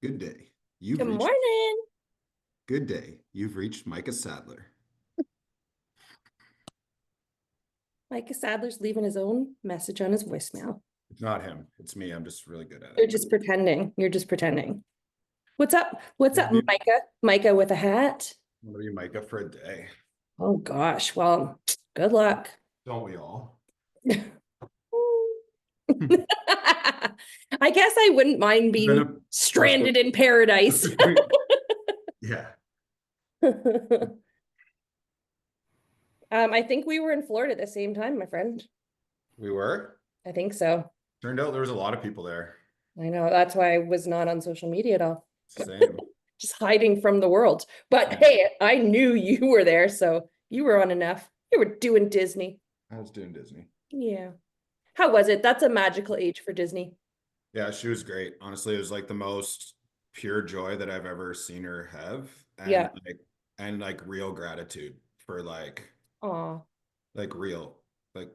Good day. Good morning. Good day. You've reached Micah Sadler. Micah Sadler's leaving his own message on his voicemail. It's not him. It's me. I'm just really good at You're it. just pretending. You're just pretending. What's up? What's up, You- Micah? Micah with a hat. What are you, Micah, for a day? Oh gosh. Well, good luck. Don't we all? I guess I wouldn't mind being stranded in paradise. Yeah. I think we were in Florida at the same time, my friend. We were? I think so. Turned out there was a lot of people there. I know. That's why I was not on social media at all. Same. Just hiding from the world. But hey, I knew you were there, so you were on enough. You were doing Disney. I was doing Disney. Yeah. How was it? That's a magical age for Disney. Yeah, she was great. Honestly, it was like the most pure joy that I've ever seen her have. Yeah. And real gratitude for Aw. real.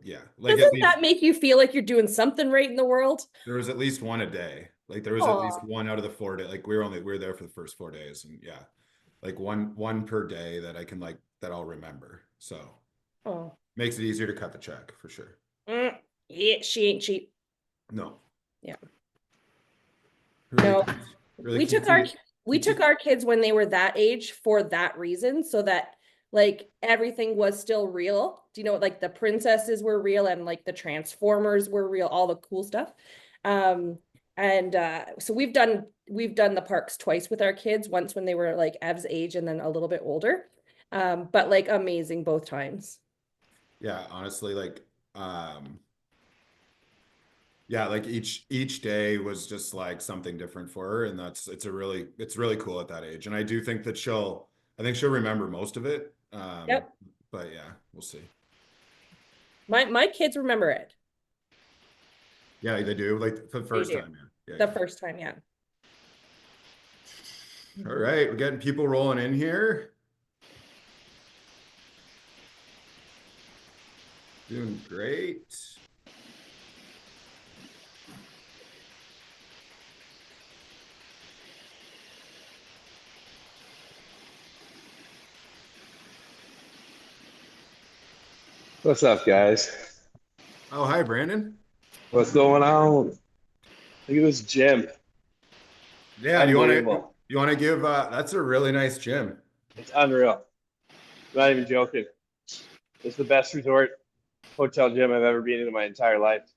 Yeah. Like Doesn't that make you feel like you're doing something right in the world? there was at least one a day. Like there was at least one out of the 4 days. Like we were there for the first 4 days, and yeah, like one per day that I can that I'll remember. So makes it easier to cut the check for sure. Yeah, she ain't cheap. No. Yeah. Really, No. really we took our kids when they were that age for that reason, so that like everything was still real. Do you know what, like the princesses were real and like the Transformers were real, all the cool stuff. So we've done the parks twice with our kids, once when they were like Ev's age and then a little bit older. But like amazing both times. Yeah, honestly, yeah, like each day was just like something different for her, and it's really cool at that age. And I do think that I think she'll remember most of it. Yep. But yeah, we'll see. My kids remember it. Yeah, they do. Like for the first time, yeah. The first time, yeah. All right, we're getting people rolling in here. Doing great. What's up, guys? Oh, hi, Brandon. What's going on? Look at this gym. Yeah, do you want to give that's a really nice gym. It's unreal. Not even joking. It's the best resort hotel gym I've ever been in my entire life.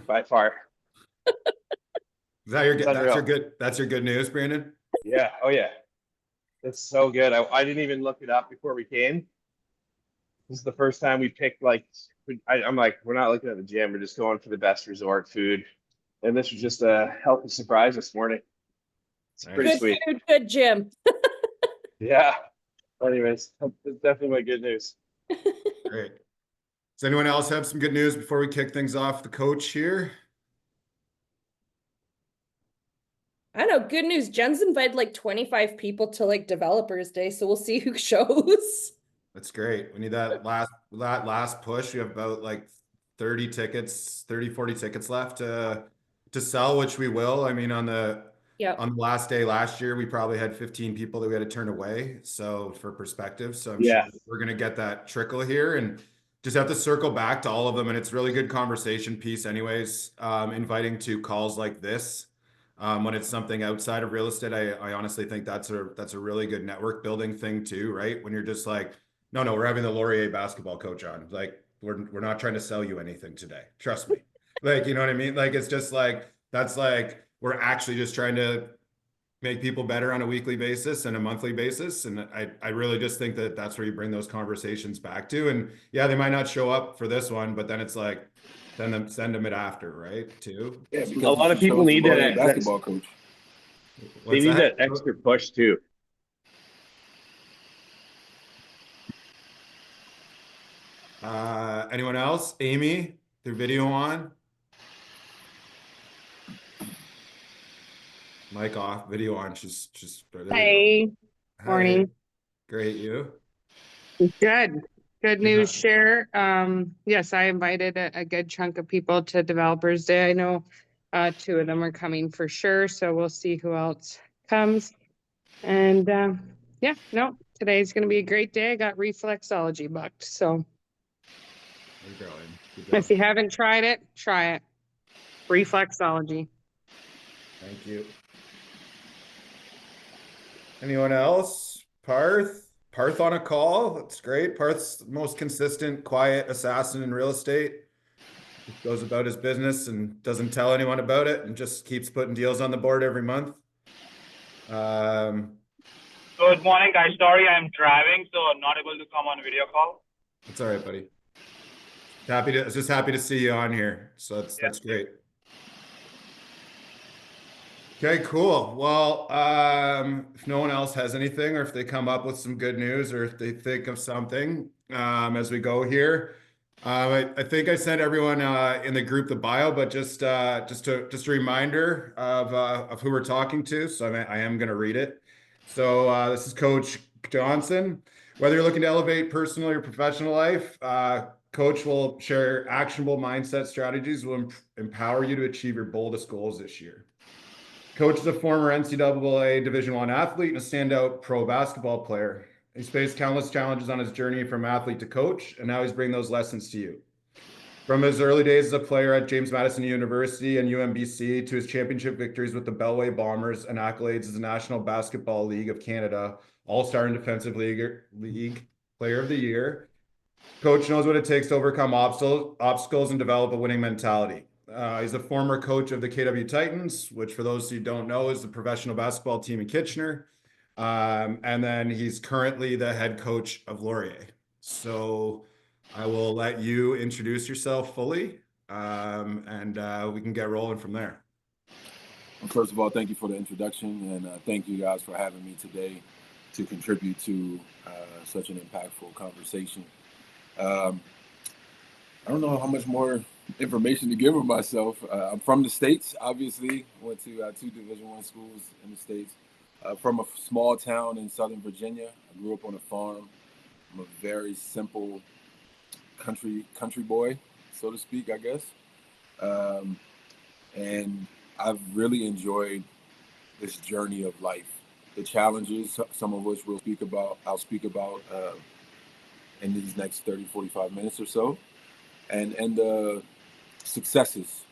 By far. Is that that's your good news, Brandon? Yeah. Oh yeah. It's so good. I didn't even look it up before we came. This is the first time we picked I'm like, we're not looking at the gym, we're just going for the best resort food. And this was just a healthy surprise this morning. It's pretty sweet. Food, good gym. Yeah. Anyways, that's definitely my good news. Great. Does anyone else have some good news before we kick things off the coach here? I don't know. Good news. Jen's invited like 25 people to like Developers Day, so we'll see who shows. That's great. We need that last push. We have about like 30 tickets, 30, 40 tickets left to sell, which we will. I mean, on the last day last year, we probably had 15 people that we had to turn away. So for perspective, so I'm sure we're going to get that trickle here and just have to circle back to all of them. And it's really good conversation piece anyways, inviting to calls like this. When it's something outside of real estate, I honestly think that's a really good network building thing too, right? When you're just like, no, we're having the Laurier basketball coach on. Like, we're not trying to sell you anything today. Trust me. Like, you know what I mean? Like, it's just like, that's like, we're actually just trying to make people better on a weekly basis and a monthly basis. And I really just think that that's where you bring those conversations back to. And yeah, they might not show up for this one, but then it's like, send them it after, right? Too. Yeah, a lot of people need that basketball coach. They need that extra push too. Anyone else? Amy, their video on. Mic off, video on. She's Hey, morning. Great, you? Good news share. Yes, I invited a good chunk of people to Developers Day. I know 2 of them are coming for sure. So we'll see who else comes. And yeah, no, today's going to be a great day. I got reflexology booked. So if you haven't tried it, try it. Reflexology. Thank you. Anyone else? Parth on a call. That's great. Parth's the most consistent, quiet assassin in real estate. He goes about his business and doesn't tell anyone about it and just keeps putting deals on the board every month. Good morning, guys. Sorry, I'm driving, so I'm not able to come on video call. That's all right, buddy. Just happy to see you on here. So that's great. Okay, cool. Well, if no one else has anything, or if they come up with some good news, or if they think of something as we go here, I think I sent everyone in the group the bio, but just a reminder of who we're talking to. So I am going to read it. So this is Coach Johnson. Whether you're looking to elevate personal or professional life, Coach will share actionable mindset strategies will empower you to achieve your boldest goals this year. Coach is a former NCAA Division I athlete and a standout pro basketball player. He's faced countless challenges on his journey from athlete to coach, and now he's bringing those lessons to you. From his early days as a player at James Madison University and UMBC to his championship victories with the Bellway Bombers and accolades as the National Basketball League of Canada All-Star and Defensive League Player of the Year, Coach knows what it takes to overcome obstacles and develop a winning mentality. He's a former coach of the KW Titans, which for those who don't know is the professional basketball team in Kitchener. And then he's currently the head coach of Laurier. So I will let you introduce yourself fully and we can get rolling from there. Well, first of all, thank you for the introduction and thank you guys for having me today to contribute to such an impactful conversation. I don't know how much more information to give of myself. I'm from the States, obviously. Went to 2 Division I schools in the States. From a small town in Southern Virginia. I grew up on a farm. I'm a very simple country boy, so to speak, I guess. And I've really enjoyed this journey of life. The challenges, some of which I'll speak about in these next 30, 45 minutes or so. And the successes,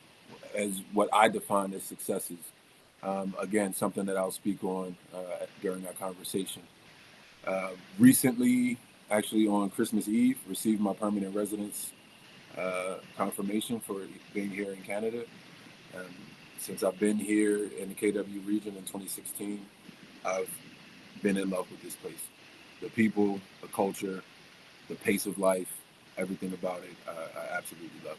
as what I define as successes. Again, something that I'll speak on during our conversation. Recently, actually on Christmas Eve, received my permanent residence confirmation for being here in Canada. Since I've been here in the KW region in 2016, I've been in love with this place. The people, the culture, the pace of life, everything about it, I absolutely love.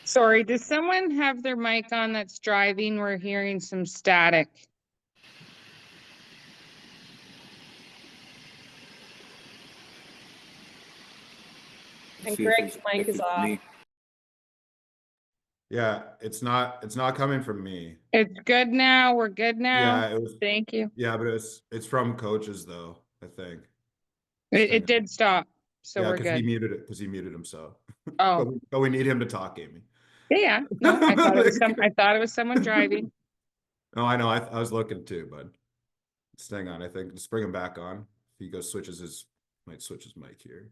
Sorry, does someone have their mic on that's driving? We're hearing some static. And Greg's mic is off. Yeah, it's not coming from me. It's good now. We're good now. Yeah, Thank you. Yeah, but it's from coaches though, I think. It did stop. So yeah, we're good. Because he muted himself. Oh. but we need him to talk, Amy. Yeah. No, I thought it was someone driving. No, I know. I was looking too, but hang on. I think just bring him back on. If he might switch his mic here.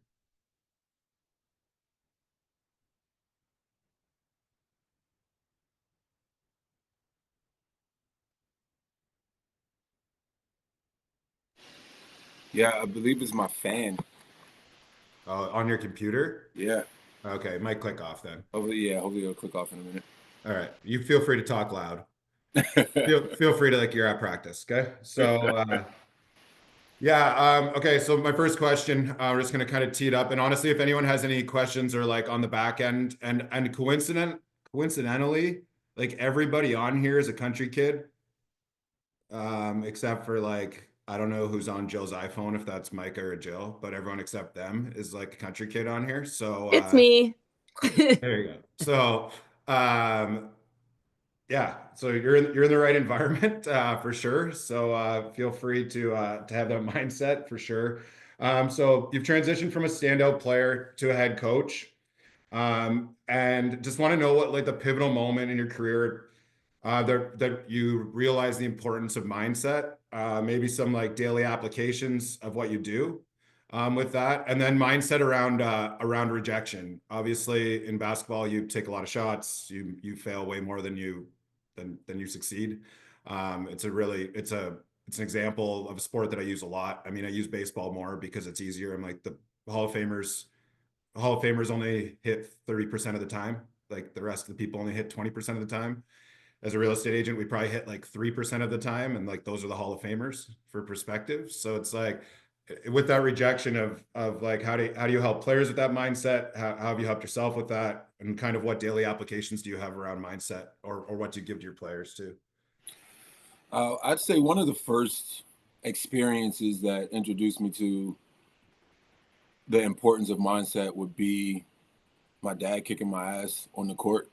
Yeah, I believe it's my fan. On your computer? Yeah. Okay, it might click off then. Hopefully it'll click off in a minute. All right. You feel free to talk loud. feel free to like you're at practice. Okay. So yeah. Okay. So my first question, we're just gonna kind of tee it up. And honestly, if anyone has any questions or like on the back end, and coincidentally, like everybody on here is a country kid. Except for like I don't know who's on Jill's iPhone, if that's Micah or Jill, but everyone except them is like a country kid on here. So it's me. There you go. So yeah, so you're in the right environment for sure. So feel free to have that mindset for sure. So you've transitioned from a standout player to a head coach. And just want to know what like the pivotal moment in your career that you realize the importance of mindset, maybe some like daily applications of what you do with that, and then mindset around rejection. Obviously, in basketball, you take a lot of shots, you fail way more than you succeed. It's an example of a sport that I use a lot. I mean, I use baseball more because it's easier. I'm like the Hall of Famers. Hall of Famers only hit 30% of the time. Like the rest of the people only hit 20% of the time. As a real estate agent, we probably hit like 3% of the time, and like those are the Hall of Famers for perspective. So it's like with that rejection of like how do you help players with that mindset? How have you helped yourself with that? And kind of what daily applications do you have around mindset, or what do you give to your players too? I'd say one of the first experiences that introduced me to the importance of mindset would be my dad kicking my ass on the court.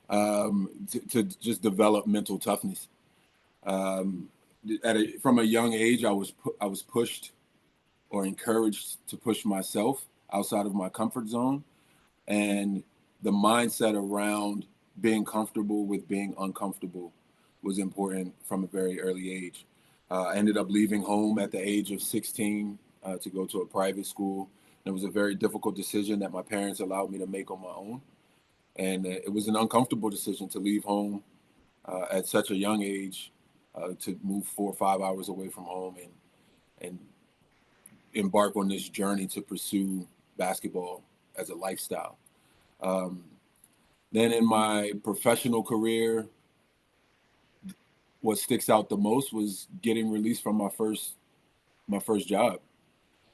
To just develop mental toughness. From a young age, I was pushed or encouraged to push myself outside of my comfort zone, and the mindset around being comfortable with being uncomfortable was important from a very early age. I ended up leaving home at the age of 16 to go to a private school. It was a very difficult decision that my parents allowed me to make on my own. And it was an uncomfortable decision to leave home at such a young age, to move 4 or 5 hours away from home and embark on this journey to pursue basketball as a lifestyle. Then in my professional career, what sticks out the most was getting released from my first job.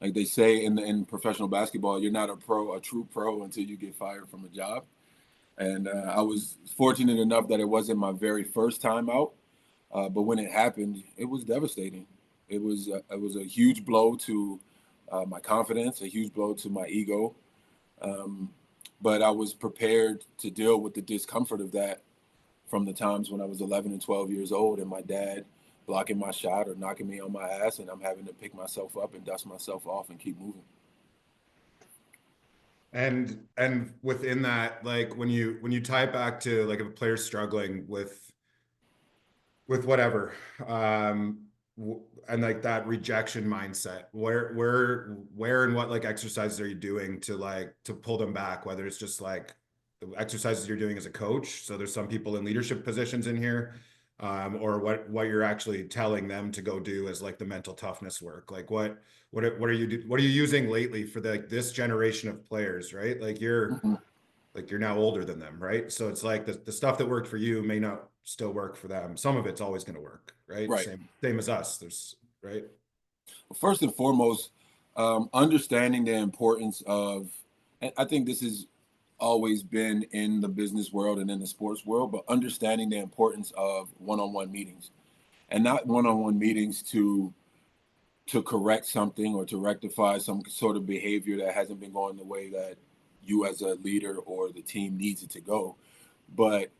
Like they say in professional basketball, you're not a true pro until you get fired from a job. And I was fortunate enough that it wasn't my very first time out, but when it happened, it was devastating. It was a huge blow to my confidence, a huge blow to my ego. But I was prepared to deal with the discomfort of that from the times when I was 11 and 12 years old, and my dad blocking my shot or knocking me on my ass, and I'm having to pick myself up and dust myself off and keep moving. And within that, like when you tie it back to like if a player's struggling with whatever, and like that rejection mindset, where and what like exercises are you doing to pull them back? Whether it's just like the exercises you're doing as a coach. So there's some people in leadership positions in here, or what you're actually telling them to go do as like the mental toughness work. Like what are you using lately for this generation of players, right? Like you're now older than them, right? So it's like the stuff that worked for you may not still work for them. Some of it's always going to work, right? Right. Same as us. There's right. First and foremost, understanding the importance of, and I think this has always been in the business world and in the sports world, but understanding the importance of one-on-one meetings, and not one-on-one meetings to correct something or to rectify some sort of behavior that hasn't been going the way that you as a leader or the team needs it to go, but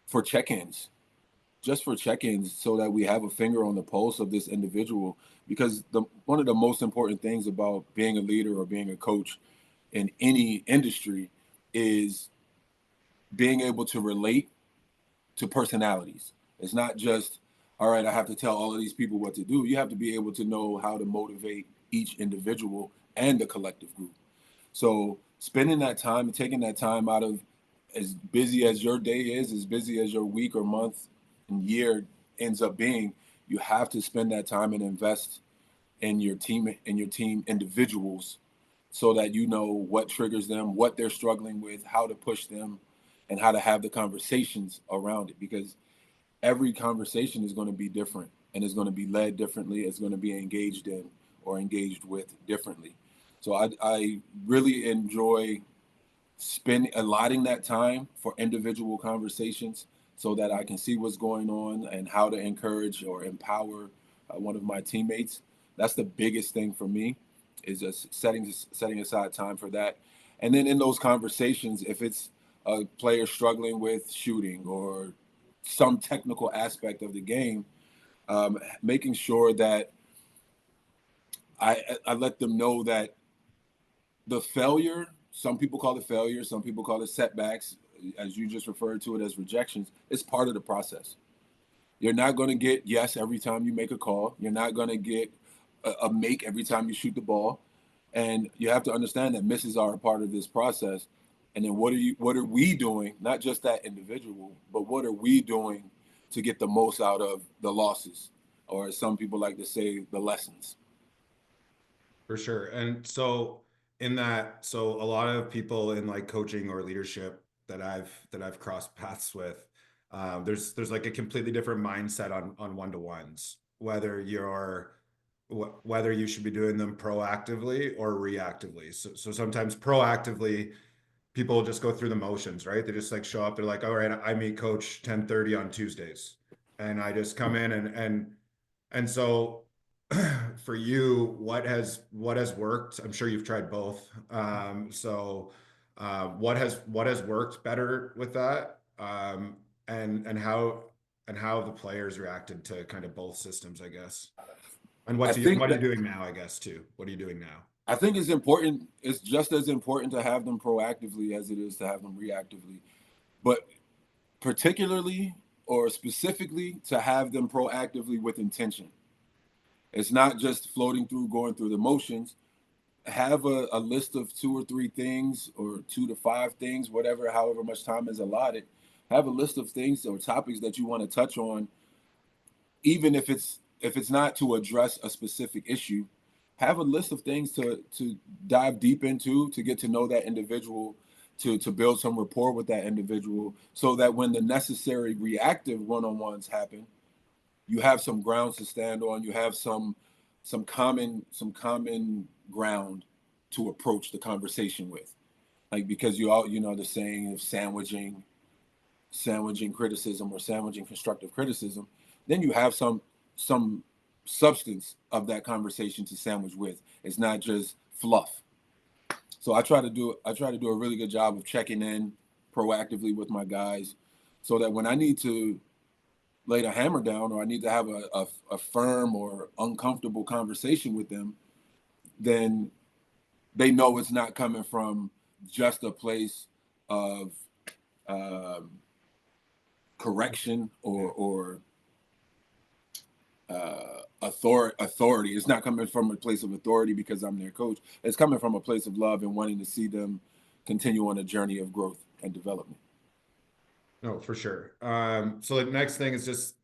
for check-ins, just for check-ins, so that we have a finger on the pulse of this individual. Because one of the most important things about being a leader or being a coach in any industry is being able to relate to personalities. It's not just, all right, I have to tell all of these people what to do. You have to be able to know how to motivate each individual and the collective group. So spending that time and taking that time out of, as busy as your day is, as busy as your week or month and year ends up being, you have to spend that time and invest in your team individuals, so that you know what triggers them, what they're struggling with, how to push them, and how to have the conversations around it. Because every conversation is going to be different, and is going to be led differently. It's going to be engaged in or engaged with differently. So I really enjoy allotting that time for individual conversations, so that I can see what's going on and how to encourage or empower one of my teammates. That's the biggest thing for me, is just setting aside time for that. And then in those conversations, if it's a player struggling with shooting or some technical aspect of the game, making sure that I let them know that the failure some people call it failure, some people call it setbacks, as you just referred to it as rejections. It's part of the process. You're not going to get yes every time you make a call. You're not going to get a make every time you shoot the ball. And you have to understand that misses are a part of this process. And then what are we doing, not just that individual, but what are we doing to get the most out of the losses, or as some people like to say, the lessons? For sure. And so in that, so a lot of people in like coaching or leadership that I've crossed paths with, there's like a completely different mindset on one-to-ones, whether you should be doing them proactively or reactively. So sometimes proactively, people just go through the motions, right? They just like show up. They're like, all right, I meet coach 10:30 on Tuesdays, and I just come in and so for you, what has worked? I'm sure you've tried both. What has worked better with that? And how the players reacted to kind of both systems, I guess. And what are you doing now, I guess, too? What are you doing now? I think it's important. It's just as important to have them proactively as it is to have them reactively, but particularly or specifically to have them proactively with intention. It's not just floating through, going through the motions. Have a list of 2 or 3 things, or 2 to 5 things, however much time is allotted. Have a list of things or topics that you want to touch on, even if it's not to address a specific issue. Have a list of things to dive deep into, to get to know that individual, to build some rapport with that individual, so that when the necessary reactive one-on-ones happen, you have some grounds to stand on. You have some common ground to approach the conversation with, like, because you know the saying of sandwiching criticism or sandwiching constructive criticism. Then you have some substance of that conversation to sandwich with. It's not just fluff. So I try to do a really good job of checking in proactively with my guys, so that when I need to lay the hammer down, or I need to have a firm or uncomfortable conversation with them, then they know it's not coming from just a place of correction or authority. It's not coming from a place of authority because I'm their coach. It's coming from a place of love and wanting to see them continue on a journey of growth and development. No, for sure. So the next thing is just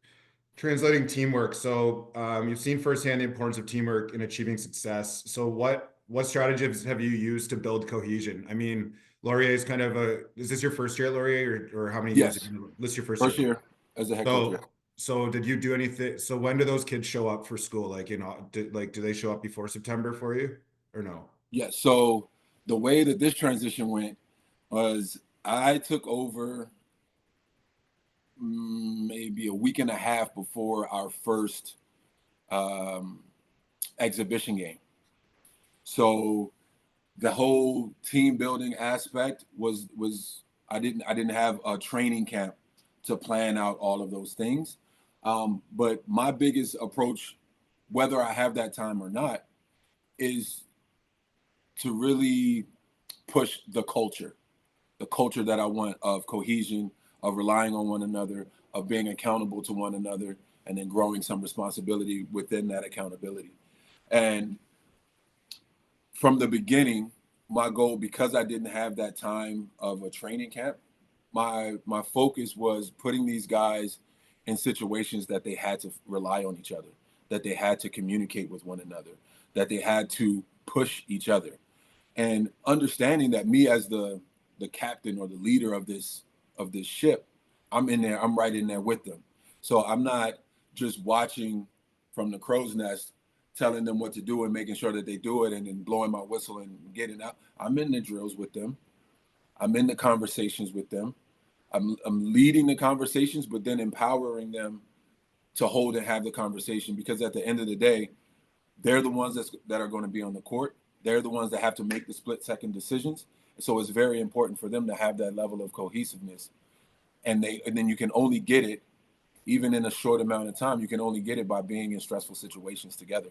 translating teamwork. So you've seen firsthand the importance of teamwork in achieving success. So what strategies have you used to build cohesion? I mean, Laurier is kind of is this your first year at Laurier, or how many years? Yes. This is your first year as a head coach. So did you do anything? So when do those kids show up for school? Like, do they show up before September for you, or no? Yeah. So the way that this transition went was I took over maybe a week and a half before our first exhibition game. So the whole team building aspect was I didn't have a training camp to plan out all of those things. But my biggest approach, whether I have that time or not, is to really push the culture that I want, of cohesion, of relying on one another, of being accountable to one another, and then growing some responsibility within that accountability. And from the beginning, my goal, because I didn't have that time of a training camp, my focus was putting these guys in situations that they had to rely on each other, that they had to communicate with one another, that they had to push each other. And understanding that me as the captain or the leader of this ship, I'm right in there with them. So I'm not just watching from the crow's nest, telling them what to do and making sure that they do it and then blowing my whistle and getting out. I'm in the drills with them. I'm in the conversations with them. I'm leading the conversations, but then empowering them to hold and have the conversation, because at the end of the day, they're the ones that are going to be on the court. They're the ones that have to make the split-second decisions. So it's very important for them to have that level of cohesiveness. And then you can only get it, even in a short amount of time, you can only get it by being in stressful situations together.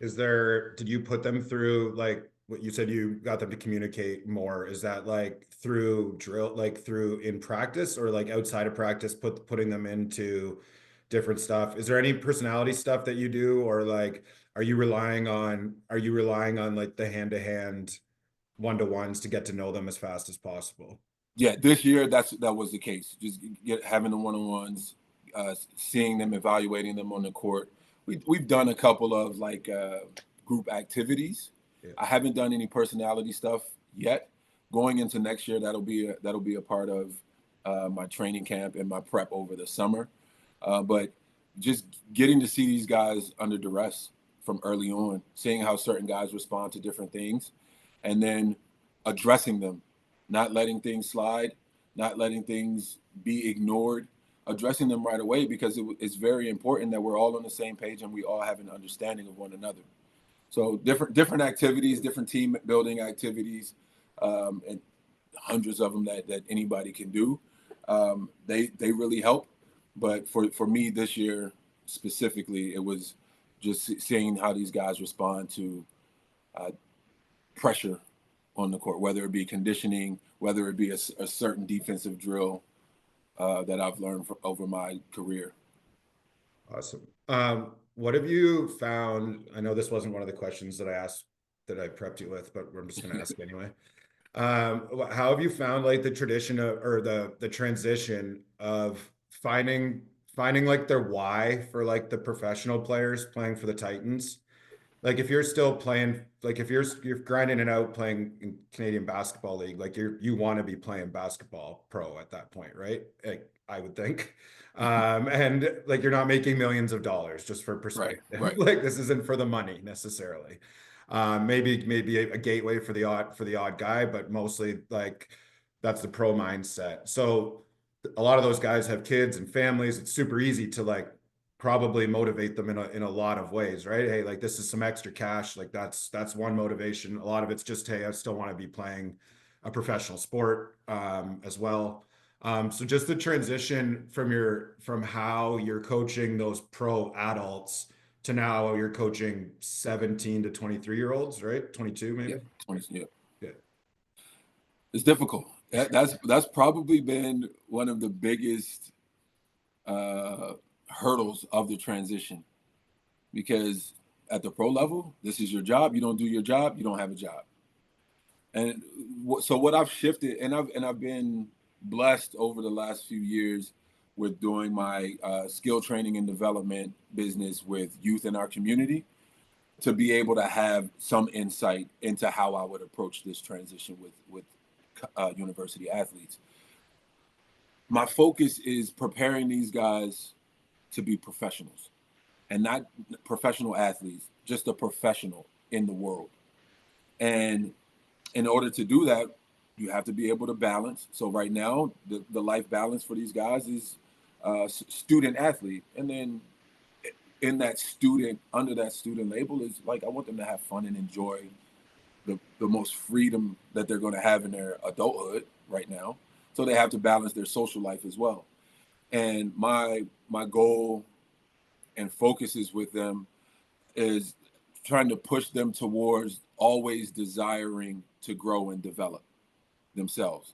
Did you put them through, like, what you said you got them to communicate more. Is that like through drill, like through in practice, or like outside of practice, putting them into different stuff? Is there any personality stuff that you do, or like are you relying on like the hand-to-hand one-to-ones to get to know them as fast as possible? Yeah, this year that was the case. Just having the one-on-ones, seeing them, evaluating them on the court. We've done a couple of like group activities. Yeah. I haven't done any personality stuff yet. Going into next year, that'll be a part of my training camp and my prep over the summer. But just getting to see these guys under duress from early on, seeing how certain guys respond to different things, and then addressing them, not letting things slide, not letting things be ignored, addressing them right away, because it's very important that we're all on the same page and we all have an understanding of one another. So different activities, different team building activities, and hundreds of them that anybody can do. They really help. But for me this year specifically, it was just seeing how these guys respond to pressure on the court, whether it be conditioning, whether it be a certain defensive drill that I've learned over my career. Awesome. What have you found? I know this wasn't one of the questions that I asked that I prepped you with, but I'm just going to ask anyway. How have you found like the tradition of, or the transition of finding like their why for like the professional players playing for the Titans? Like if you're still playing, like if you're grinding it out playing in Canadian Basketball League, like you want to be playing basketball pro at that point, right? Like, I would think. And like you're not making millions of dollars, just for perspective. Right. Like this isn't for the money necessarily. Maybe a gateway for the odd guy, but mostly like that's the pro mindset. So a lot of those guys have kids and families. It's super easy to like probably motivate them in a lot of ways, right? Hey, like this is some extra cash. Like that's one motivation. A lot of it's just, hey, I still want to be playing a professional sport as well. So just the transition from how you're coaching those pro adults to now you're coaching 17 to 23-year-olds, right? 22 maybe? Yeah, 20, yeah. Yeah. It's difficult. That's probably been one of the biggest hurdles of the transition, because at the pro level, this is your job. You don't do your job, you don't have a job. And so what I've shifted, and I've been blessed over the last few years with doing my skill training and development business with youth in our community, to be able to have some insight into how I would approach this transition with university athletes. My focus is preparing these guys to be professionals, and not professional athletes, just a professional in the world. And in order to do that, you have to be able to balance. So right now, the life balance for these guys is student athlete. And then in that student, under that student label, is like, I want them to have fun and enjoy the most freedom that they're going to have in their adulthood right now. So they have to balance their social life as well. And my goal and focuses with them is trying to push them towards always desiring to grow and develop themselves.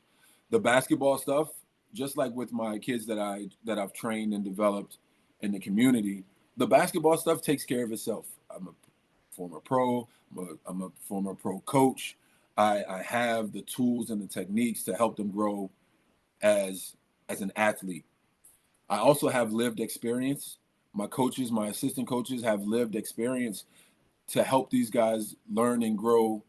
The basketball stuff, just like with my kids that I've trained and developed in the community, the basketball stuff takes care of itself. I'm a former pro. I'm a former pro coach. I have the tools and the techniques to help them grow as an athlete. I also have lived experience. My coaches, my assistant coaches have lived experience to help these guys learn and grow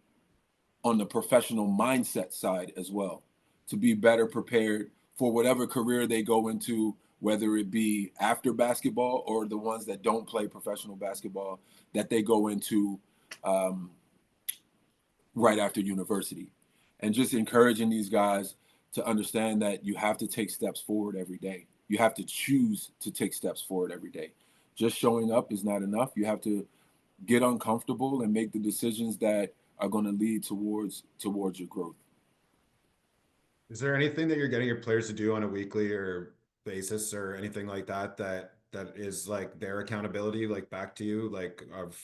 on the professional mindset side as well, to be better prepared for whatever career they go into, whether it be after basketball or the ones that don't play professional basketball that they go into right after university. And just encouraging these guys to understand that you have to take steps forward every day. You have to choose to take steps forward every day. Just showing up is not enough. You have to get uncomfortable and make the decisions that are going to lead towards your growth. Is there anything that you're getting your players to do on a weekly or basis or anything like that is like their accountability, like back to you, like of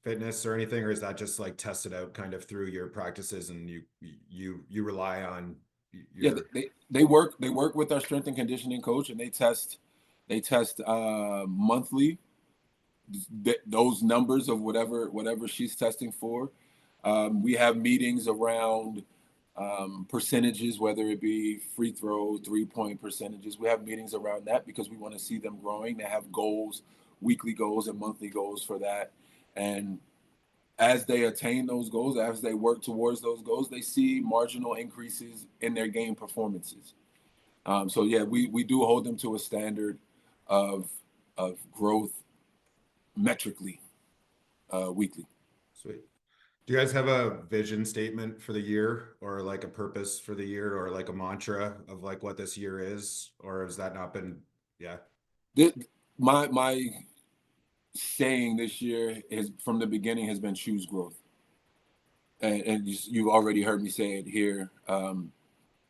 fitness or anything, or is that just like tested out kind of through your practices and you rely on Yeah, they work with our strength and conditioning coach, and they test monthly those numbers of whatever she's testing for. We have meetings around percentages, whether it be free throw, 3-point percentages. We have meetings around that because we want to see them growing. They have goals, weekly goals and monthly goals for that. And as they attain those goals, as they work towards those goals, they see marginal increases in their game performances. So yeah, we do hold them to a standard of growth metrically weekly. Sweet. Do you guys have a vision statement for the year, or like a purpose for the year, or like a mantra of like what this year is, or has that not been? Yeah. My saying this year is from the beginning has been choose growth, and you've already heard me say it here.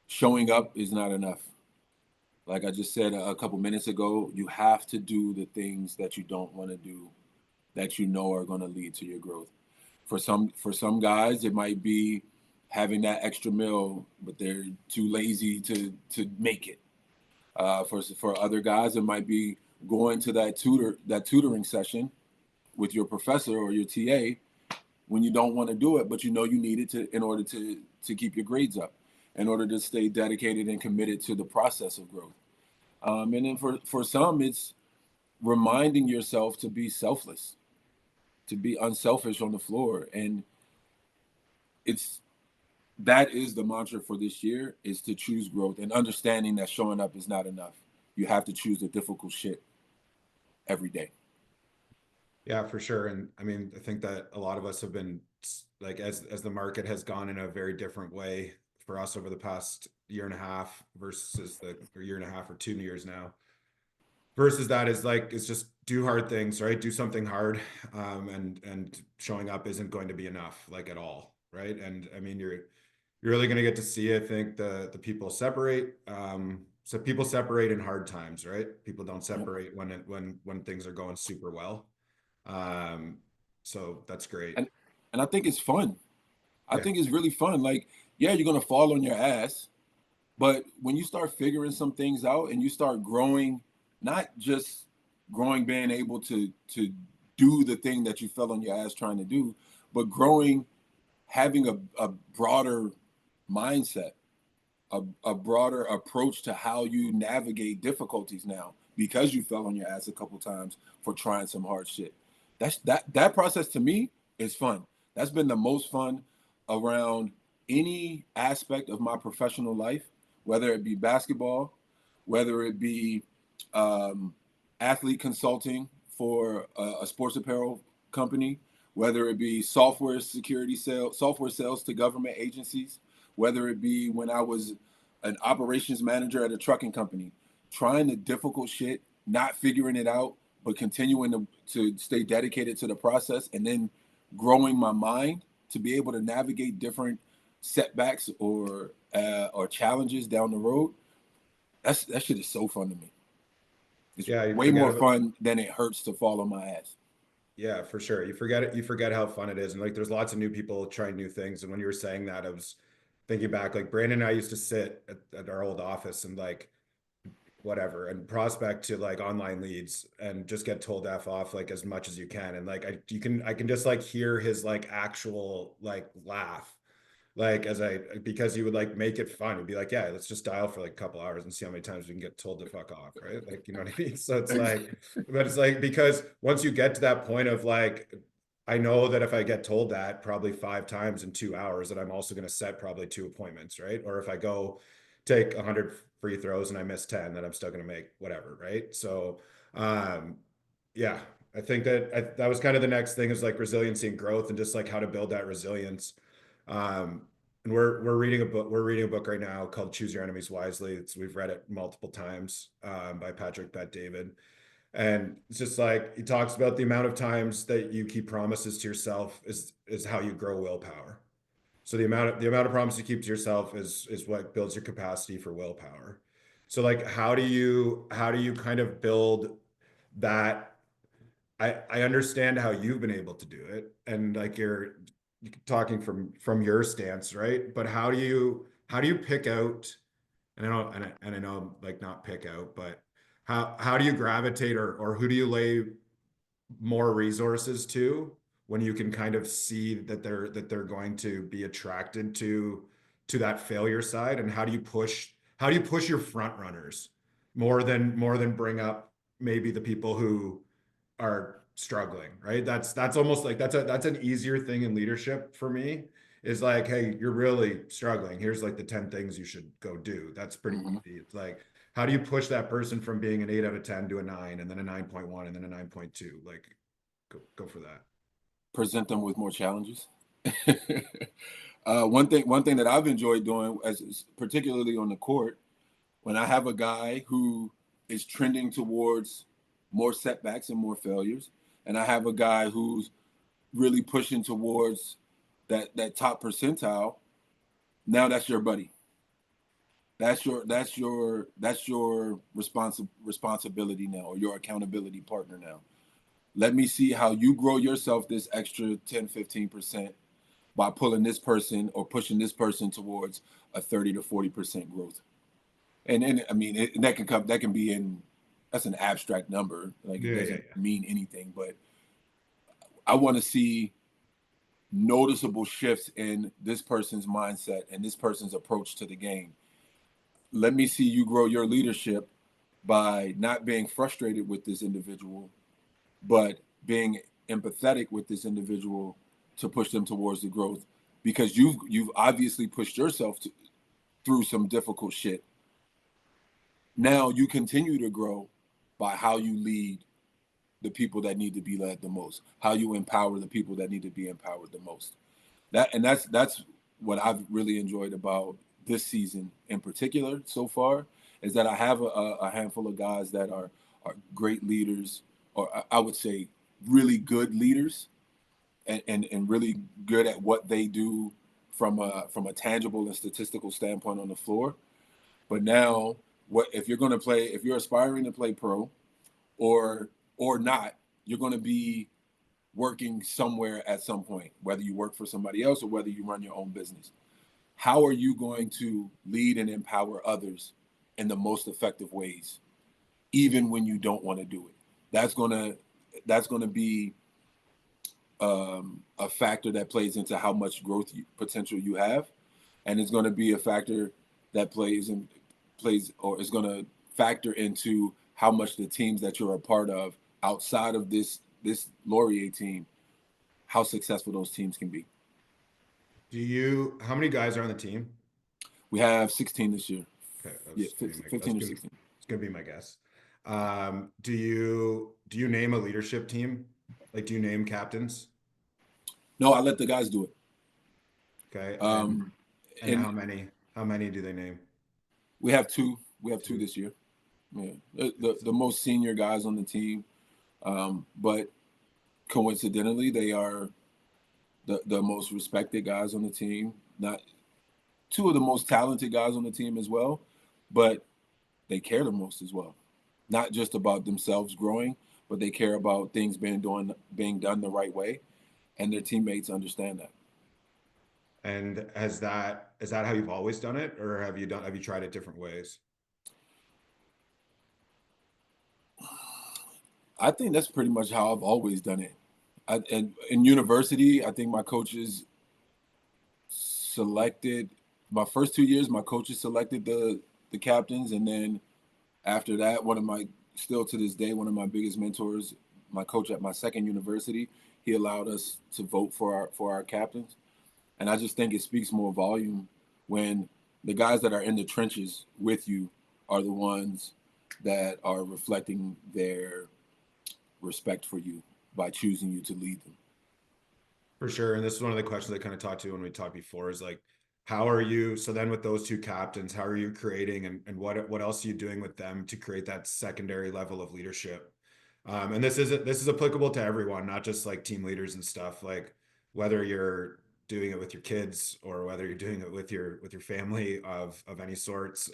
Showing up is not enough. Like I just said a couple minutes ago, you have to do the things that you don't want to do, that you know are going to lead to your growth. For some guys, it might be having that extra meal, but they're too lazy to make it. For other guys, it might be going to that tutoring session with your professor or your TA when you don't want to do it, but you know you need it in order to keep your grades up, in order to stay dedicated and committed to the process of growth. And then for some, it's reminding yourself to be selfless, to be unselfish on the floor. And that is the mantra for this year, is to choose growth and understanding that showing up is not enough. You have to choose the difficult shit every day. Yeah, for sure. And I mean, I think that a lot of us have been like, as the market has gone in a very different way for us over the past year and a half versus or year and a half or 2 years now, versus that is like, it's just do hard things, right? Do something hard. And showing up isn't going to be enough, like, at all. Right. And I mean, you're really going to get to see, I think, the people separate. So people separate in hard times, right? People don't separate when things are going super well. So that's great. And I think it's fun. I think it's really fun. Like, yeah, you're going to fall on your ass, but when you start figuring some things out and you start growing, not just growing, being able to do the thing that you fell on your ass trying to do, but growing, having a broader mindset, a broader approach to how you navigate difficulties now, because you fell on your ass a couple times for trying some hard shit. That process to me is fun. That's been the most fun around any aspect of my professional life, whether it be basketball, whether it be athlete consulting for a sports apparel company, whether it be software sales to government agencies, whether it be when I was an operations manager at a trucking company, trying the difficult shit, not figuring it out, but continuing to stay dedicated to the process, and then growing my mind to be able to navigate different setbacks or challenges down the road. That shit is so fun to me. It's way more fun than it hurts to fall on my ass. Yeah, for sure. You forget how fun it is. And like, there's lots of new people trying new things. And when you were saying that, I was thinking back, like, Brandon and I used to sit at our old office and like, whatever, and prospect to like online leads and just get told F off like as much as you can. And like, I can just like hear his like actual like laugh, like because he would like make it fun. He'd be like, yeah, let's just dial for like a couple hours and see how many times we can get told to fuck off. Right. Like, you know what I mean? So it's like, but it's like, because once you get to that point of like, I know that if I get told that probably 5 times in 2 hours, that I'm also going to set probably 2 appointments. Right. Or if I go take 100 free throws and I miss 10, then I'm still going to make whatever. Right. So, yeah, I think that that was kind of the next thing, is like resiliency and growth, and just like how to build that resilience. And we're reading a book. We're reading a book right now called Choose Your Enemies Wisely. We've read it multiple times, by Patrick Bet-David. And it's just like, he talks about the amount of times that you keep promises to yourself is how you grow willpower. So the amount of promise you keep to yourself is what builds your capacity for willpower. So like, how do you kind of build that I understand how you've been able to do it, and like you're talking from your stance, right? But how do you pick out, and I know like not pick out, but how do you gravitate, or who do you lay more resources to when you can kind of see that they're going to be attracted to that failure side? And how do you push your front runners more than bring up maybe the people who are struggling, right? That's almost like that's an easier thing in leadership for me, is like, hey, you're really struggling, here's like the 10 things you should go do. That's pretty easy. It's like, how do you push that person from being an 8 out of 10 to a 9, and then a 9.1, and then a 9.2? Like, go for that. Present them with more challenges. One thing that I've enjoyed doing, as particularly on the court, when I have a guy who is trending towards more setbacks and more failures, and I have a guy who's really pushing towards that top percentile, now that's your buddy. That's your responsibility now, or your accountability partner now. Let me see how you grow yourself this extra 10-15% by pulling this person or pushing this person towards a 30 to 40% growth. And I mean, that can be that's an abstract number. Like, it doesn't mean anything, but I want to see noticeable shifts in this person's mindset and this person's approach to the game. Let me see you grow your leadership by not being frustrated with this individual, but being empathetic with this individual to push them towards the growth, because you've obviously pushed yourself through some difficult shit. Now you continue to grow by how you lead the people that need to be led the most, how you empower the people that need to be empowered the most. That's what I've really enjoyed about this season in particular so far, is that I have a handful of guys that are great leaders, or I would say really good leaders, and really good at what they do from a tangible and statistical standpoint on the floor. But now, if you're aspiring to play pro, or not, you're going to be working somewhere at some point, whether you work for somebody else or whether you run your own business. How are you going to lead and empower others in the most effective ways, even when you don't want to do it? That's going to be a factor that plays into how much growth potential you have, and it's going to be a factor that is going to factor into how much the teams that you're a part of outside of this Laurier team, how successful those teams can be. How many guys are on the team? We have 16 this year. Okay, 15 or 16. It's gonna be my guess. Do you name a leadership team? Like, do you name captains? No, I let the guys do it. Okay. And how many do they name? We have two. We have two this year. Yeah, the most senior guys on the team, but coincidentally, they are the most respected guys on the team. Not two of the most talented guys on the team as well, but they care the most as well. Not just about themselves growing, but they care about things being done the right way, and their teammates understand that. And is that how you've always done it, or have you tried it different ways? I think that's pretty much how I've always done it. And in university, I think my coaches selected my first 2 years. My coaches selected the captains, and then after that, still to this day, one of my biggest mentors, my coach at my second university, he allowed us to vote for our captains. And I just think it speaks more volume when the guys that are in the trenches with you are the ones that are reflecting their respect for you by choosing you to lead them. For sure. And this is one of the questions I kind of talked to when we talked before, is like, how are you, so then with those two captains, how are you creating, and what else are you doing with them to create that secondary level of leadership? And this is applicable to everyone, not just like team leaders and stuff. Like, whether you're doing it with your kids, or whether you're doing it with your family of any sorts,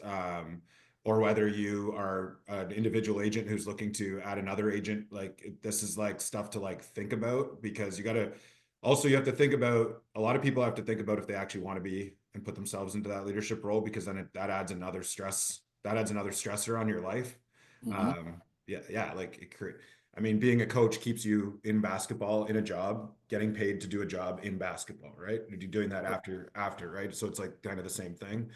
or whether you are an individual agent who's looking to add another agent, like this is like stuff to like think about, because you have to think about, a lot of people have to think about if they actually want to be and put themselves into that leadership role, because then that adds another stressor on your life. Like I mean, being a coach keeps you in basketball, in a job, getting paid to do a job in basketball, right? You're doing that after, right? So it's like kind of the same thing.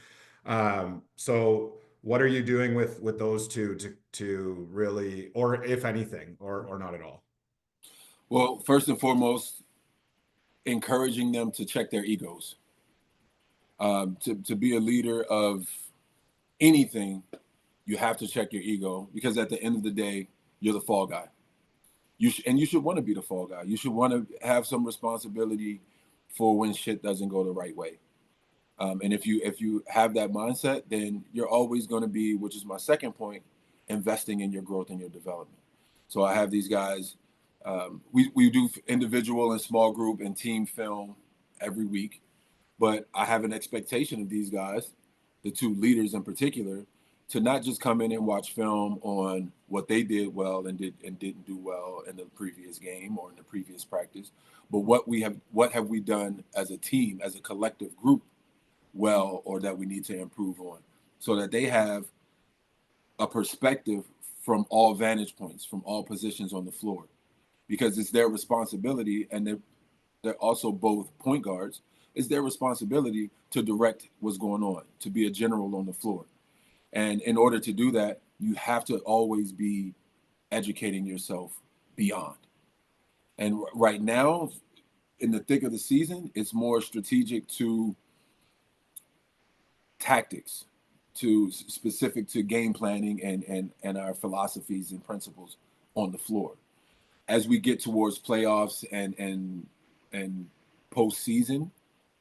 So what are you doing with those two to really, or if anything, or not at all? Well, first and foremost, encouraging them to check their egos. To be a leader of anything, you have to check your ego, because at the end of the day, you're the fall guy. You should want to be the fall guy. You should want to have some responsibility for when shit doesn't go the right way. And if you have that mindset, then you're always going to be, which is my second point, investing in your growth and your development. So I have these guys. We do individual and small group and team film every week, but I have an expectation of these guys, the two leaders in particular, to not just come in and watch film on what they did well and didn't do well in the previous game or in the previous practice, but what have we done as a team, as a collective group well, or that we need to improve on, so that they have a perspective from all vantage points, from all positions on the floor, because it's their responsibility, and they're also both point guards. It's their responsibility to direct what's going on, to be a general on the floor. And in order to do that, you have to always be educating yourself beyond. And right now, in the thick of the season, it's more strategic to tactics, to specific to game planning and our philosophies and principles on the floor. As we get towards playoffs and postseason,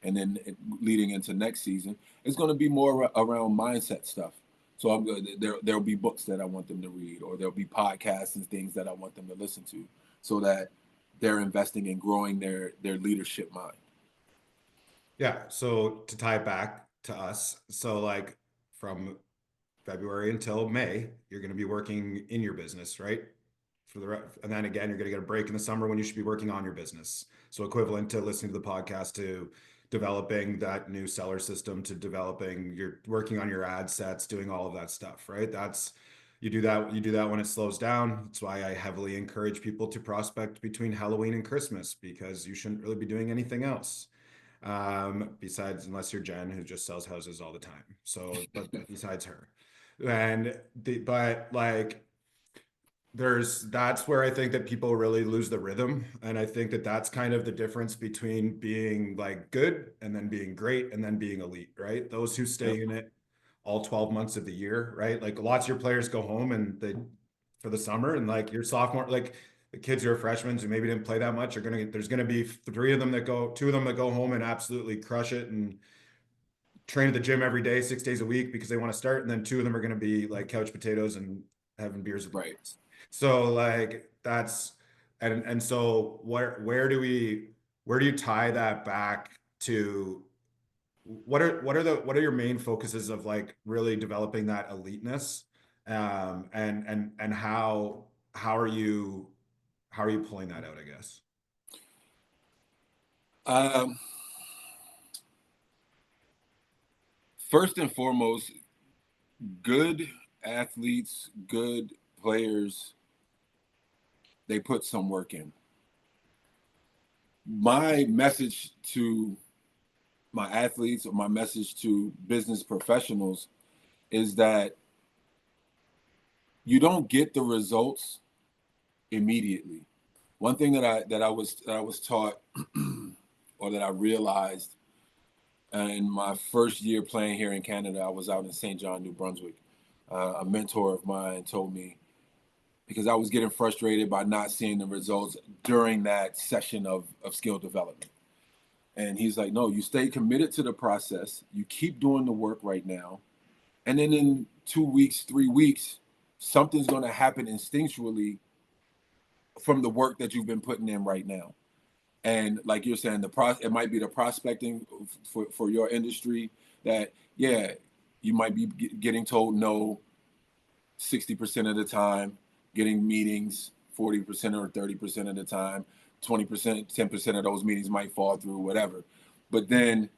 and then leading into next season, it's going to be more around mindset stuff. So there'll be books that I want them to read, or there'll be podcasts and things that I want them to listen to, so that they're investing in growing their leadership mind. Yeah. So to tie it back to us, so like from February until May, you're going to be working in your business, right? And then again, you're going to get a break in the summer when you should be working on your business. So equivalent to listening to the podcast, to developing that new seller system, to you're working on your ad sets, doing all of that stuff, right? You do that when it slows down. That's why I heavily encourage people to prospect between Halloween and Christmas, because you shouldn't really be doing anything else. Besides, unless you're Jen, who just sells houses all the time. So, but besides her, that's where I think that people really lose the rhythm. And I think that that's kind of the difference between being like good and then being great and then being elite, right? Those who stay in it all 12 months of the year, right? Like lots of your players go home for the summer, and like your sophomore, like the kids who are freshmen who maybe didn't play that much there's going to be two of them that go home and absolutely crush it and train at the gym every day, 6 days a week, because they want to start. And then two of them are going to be like couch potatoes and having beers with right. So like that's, and so where do you tie that back to? What are your main focuses of like really developing that eliteness? And how are you pulling that out, I guess? First and foremost, good athletes, good players, they put some work in. My message to my athletes, or my message to business professionals, is that you don't get the results immediately. One thing that I was taught or that I realized in my first year playing here in Canada, I was out in St. John, New Brunswick. A mentor of mine told me, because I was getting frustrated by not seeing the results during that session of skill development. And he's like, no, you stay committed to the process. You keep doing the work right now. And then in 2 weeks, 3 weeks, something's going to happen instinctually from the work that you've been putting in right now. And like you're saying, it might be the prospecting for your industry that, yeah, you might be getting told no 60% of the time, getting meetings 40% or 30% of the time, 20%, 10% of those meetings might fall through, whatever. But then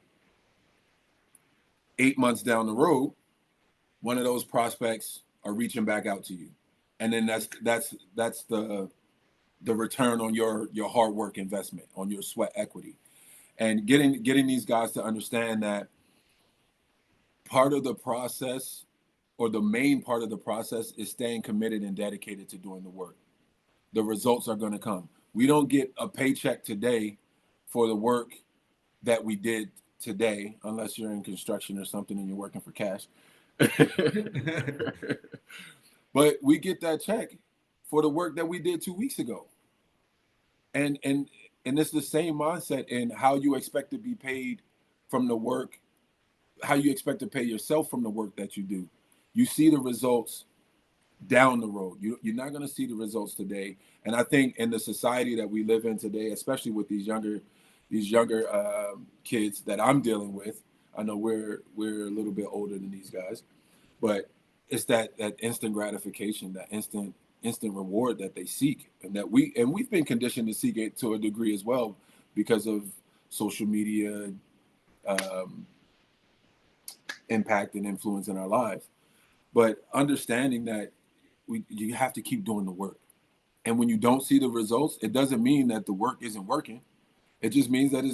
8 months down the road, one of those prospects are reaching back out to you. And then that's the return on your hard work investment, on your sweat equity. And getting these guys to understand that part of the process, or the main part of the process, is staying committed and dedicated to doing the work. The results are going to come. We don't get a paycheck today for the work that we did today, unless you're in construction or something and you're working for cash. But we get that check for the work that we did 2 weeks ago. And it's the same mindset in how you expect to be paid from the work, how you expect to pay yourself from the work that you do. You see the results down the road. You're not going to see the results today. And I think in the society that we live in today, especially with these younger kids that I'm dealing with, I know we're a little bit older than these guys, but it's that instant gratification, that instant reward that they seek, and we've been conditioned to seek it to a degree as well because of social media impact and influence in our lives. But understanding that you have to keep doing the work, and when you don't see the results, it doesn't mean that the work isn't working. It just means that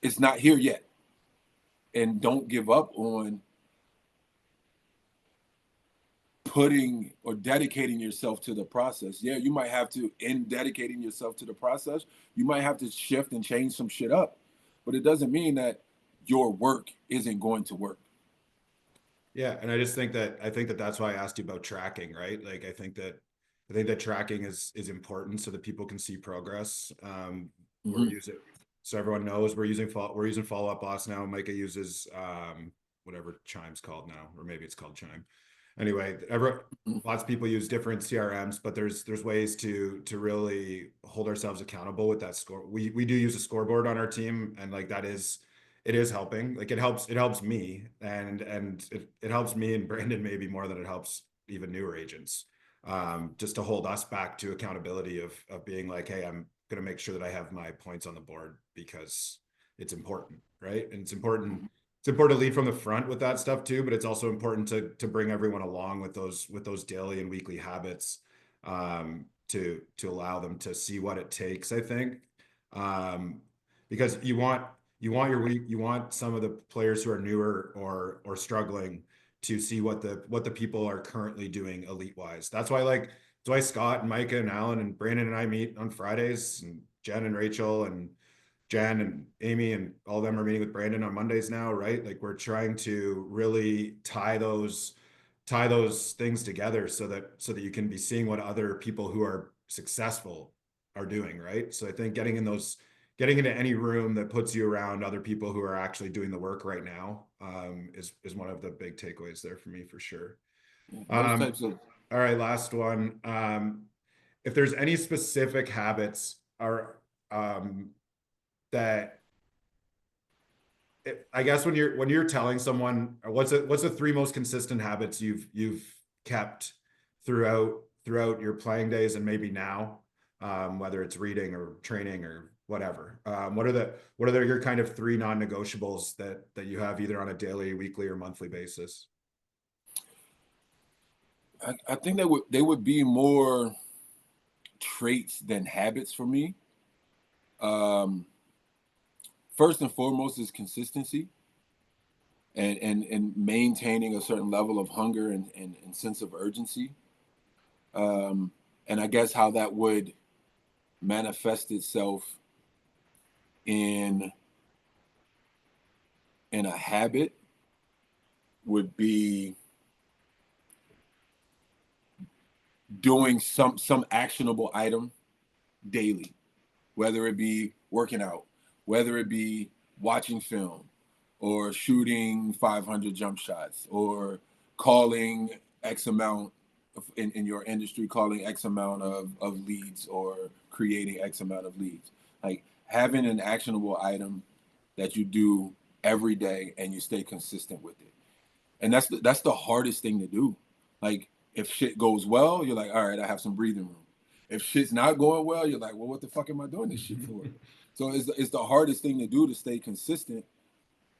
it's not here yet. And don't give up on putting or dedicating yourself to the process. Yeah, you might have to, in dedicating yourself to the process, you might have to shift and change some shit up, but it doesn't mean that your work isn't going to work. Yeah, and I think that that's why I asked you about tracking, right? Like I think that tracking is important so that people can see progress. We're using, so everyone knows we're using Follow Up Boss now. Micah uses whatever Chime's called now, or maybe it's called Chime. Anyway, lots of people use different CRMs, but there's ways to really hold ourselves accountable with that score. We do use a scoreboard on our team, and like it is helping. Like it helps me, and it helps me and Brandon maybe more than it helps even newer agents. Just to hold us back to accountability of being like, hey, I'm going to make sure that I have my points on the board because it's important, right? And it's important to lead from the front with that stuff too, but it's also important to bring everyone along with those daily and weekly habits, to allow them to see what it takes, I think. Because you want some of the players who are newer or struggling to see what the people are currently doing elite wise. That's why Scott and Micah and Alan and Brandon and I meet on Fridays, and Jen and Rachel and Jen and Amy and all of them are meeting with Brandon on Mondays now, right? Like we're trying to really tie those things together so that you can be seeing what other people who are successful are doing, right? So I think getting into any room that puts you around other people who are actually doing the work right now is one of the big takeaways there for me, for sure. All right, last one. If there's any specific habits that I guess when you're telling someone, what's the 3 most consistent habits you've kept throughout your playing days and maybe now, whether it's reading or training or whatever, what are your kind of 3 non-negotiables that you have either on a daily, weekly, or monthly basis? I think they would be more traits than habits for me. First and foremost is consistency and maintaining a certain level of hunger and sense of urgency. And I guess how that would manifest itself in a habit would be doing some actionable item daily, whether it be working out, whether it be watching film or shooting 500 jump shots or calling X amount in your industry, calling X amount of leads or creating X amount of leads. Like having an actionable item that you do every day and you stay consistent with it. And that's the hardest thing to do. Like if shit goes well, you're like, all right, I have some breathing room. If shit's not going well, you're like, well, what the fuck am I doing this shit for? So it's the hardest thing to do, to stay consistent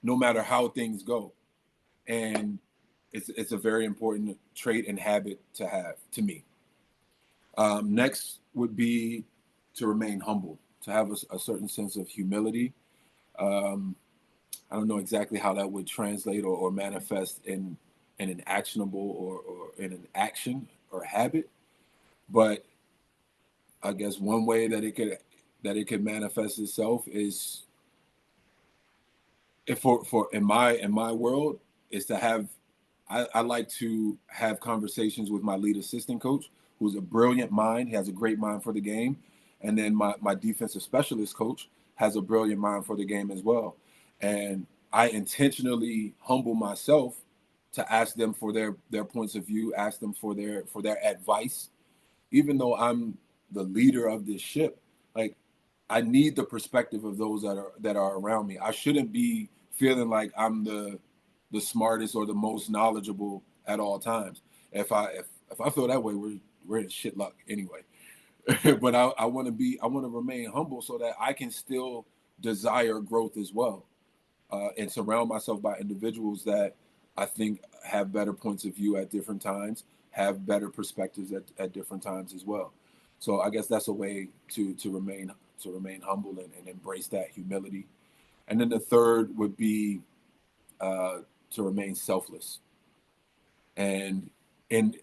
no matter how things go. And it's a very important trait and habit to have, to me. Next would be to remain humble, to have a certain sense of humility. I don't know exactly how that would translate or manifest in an actionable or in an action or habit, but I guess one way that it could manifest itself is, if for in my world, is to have, I like to have conversations with my lead assistant coach, who's a brilliant mind. He has a great mind for the game. And then my defensive specialist coach has a brilliant mind for the game as well. And I intentionally humble myself to ask them for their points of view, ask them for their advice. Even though I'm the leader of this ship, like, I need the perspective of those that are around me. I shouldn't be feeling like I'm the smartest or the most knowledgeable at all times. If I feel that way, we're in shit luck anyway. But I want to remain humble so that I can still desire growth as well, and surround myself by individuals that I think have better points of view at different times, have better perspectives at different times as well. So I guess that's a way to remain humble and embrace that humility. And then the third would be to remain selfless. And in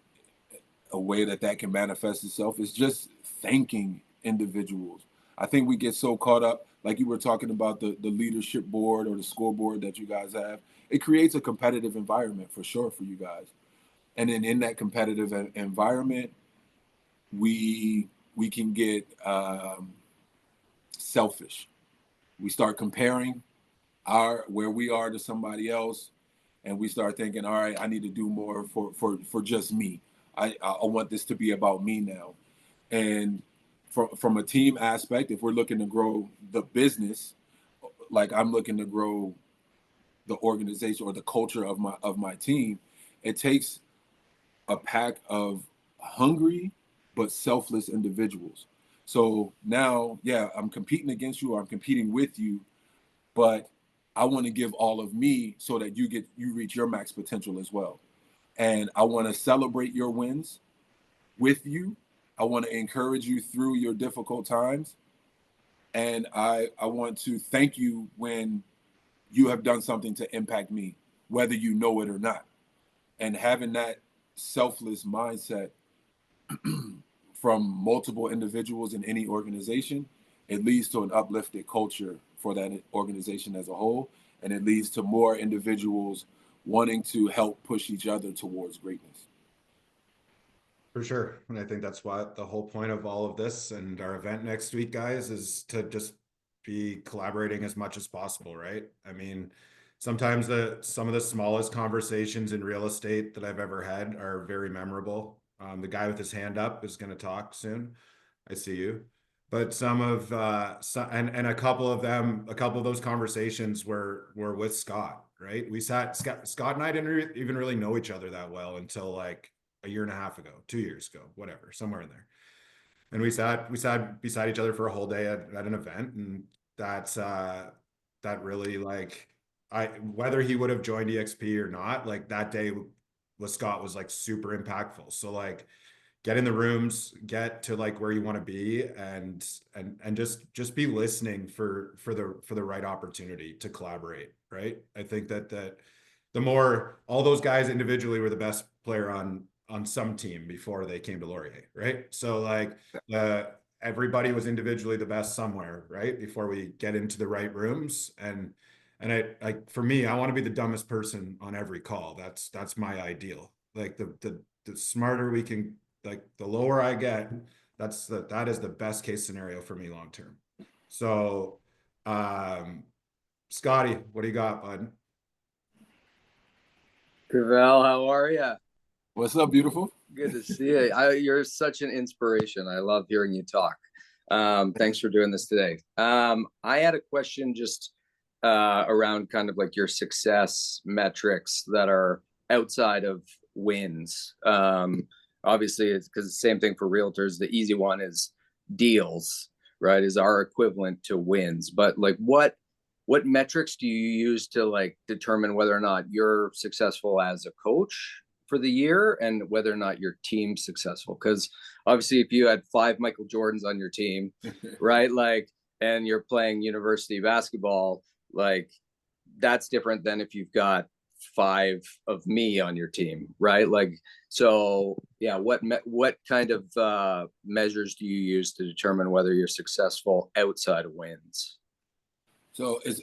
a way that can manifest itself is just thanking individuals. I think we get so caught up, like you were talking about the leadership board or the scoreboard that you guys have. It creates a competitive environment for sure for you guys. And then in that competitive environment, we can get selfish. We start comparing where we are to somebody else, and we start thinking, all right, I need to do more for just me. I want this to be about me now. And from a team aspect, if we're looking to grow the business, like I'm looking to grow the organization or the culture of my team, it takes a pack of hungry but selfless individuals. So now, yeah, I'm competing against you, or I'm competing with you, but I want to give all of me so that you reach your max potential as well. And I want to celebrate your wins with you. I want to encourage you through your difficult times. And I want to thank you when you have done something to impact me, whether you know it or not. And having that selfless mindset from multiple individuals in any organization, it leads to an uplifted culture for that organization as a whole. And it leads to more individuals wanting to help push each other towards greatness. For sure. And I think that's what the whole point of all of this and our event next week, guys, is to just be collaborating as much as possible, right? I mean, sometimes some of the smallest conversations in real estate that I've ever had are very memorable. The guy with his hand up is going to talk soon. I see you. But and a couple of those conversations were with Scott, right? Scott and I didn't even really know each other that well until like a year and a half ago, 2 years ago, whatever, somewhere in there. And we sat beside each other for a whole day at an event. And that really, like, whether he would have joined EXP or not, like that day with Scott was like super impactful. So like, get in the rooms, get to like where you want to be, and just be listening for the right opportunity to collaborate, right? I think that the more, all those guys individually were the best player on some team before they came to Laurier, right? So like everybody was individually the best somewhere, right? Before we get into the right rooms. And I, like, for me, I want to be the dumbest person on every call. That's my ideal. Like the smarter we can, like the lower I get, that is the best case scenario for me long term. So Scotty, what do you got, bud? Cavell, how are you? What's up, beautiful? Good to see you. You're such an inspiration. I love hearing you talk. Thanks for doing this today. I had a question just around kind of like your success metrics that are outside of wins. obviously it's because the same thing for realtors. The easy one is deals, right? Is our equivalent to wins. But like what metrics do you use to like determine whether or not you're successful as a coach for the year and whether or not your team's successful? Because obviously if you had 5 Michael Jordans on your team, right, like, and you're playing university basketball, like that's different than if you've got 5 of me on your team, right? Like, so yeah, what kind of measures do you use to determine whether you're successful outside of wins? So it's,